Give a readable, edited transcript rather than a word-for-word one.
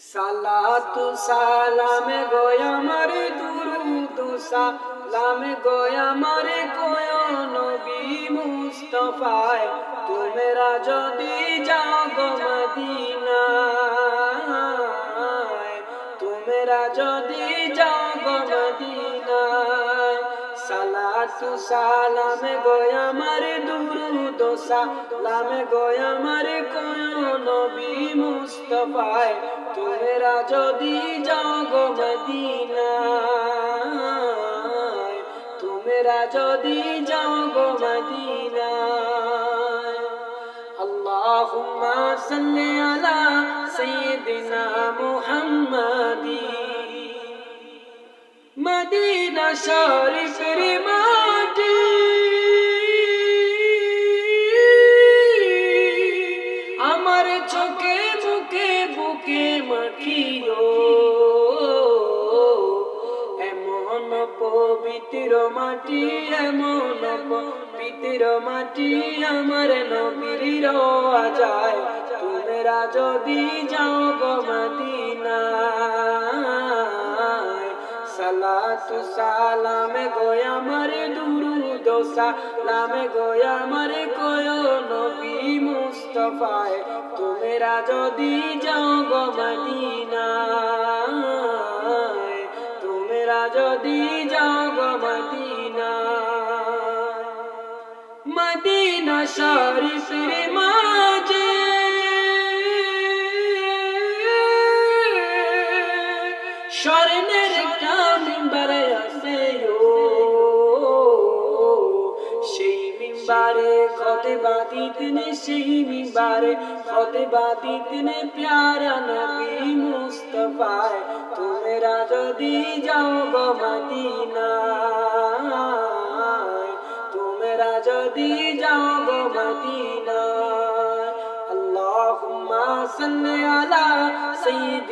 সালাতু সালাম গো আমার দুরুদ সালাম গো আমার কোয় নবী মুস্তাফায় তোমরা যদি যাও গো মদিনায় তোমরা যদি যাও গো মদিনায় সালাতু সালাম গো আমার দুরুদ সালাম গো আমার কোয় নবী মুস্তাফায় তোমরা যদি যাও গো মদিনায় তোমরা যদি যাও গো মদিনায় আল্লাহুম্মা সাল্লি আলা সাইয়্যিদিনা মুহাম্মাদি মদিনা শরীফের মাটি আমার চোখে মুখে বুকে মাখিও এমন পবিত্র মাটি এমন পবিত্র মাটি আমার নবীর রওজায় তোমরা যদি যাও গো মদিনায় সালাতু সালাম গো আমার দুরুদ সালাম গো আমার কোয় নবী মুস্তাফায় তোমরা যদি যাও গো মদিনায় তোমরা যদি যাও গো মদিনায় মদিনা শরীফের মাঝে স্বর্ণের একটা মিম্বার আছে সেই মিম্বারে খুতবা দিতেন সেই মিম্বারে খুতবা দিতেন প্যারা নবী মুস্তাফায় তোমরা যদি যাও গো মদিনায় তোমরা যদি যাও গো মদিনায় আল্লাহুম্মা সাল্লি আলা সাইয়্যিদিনা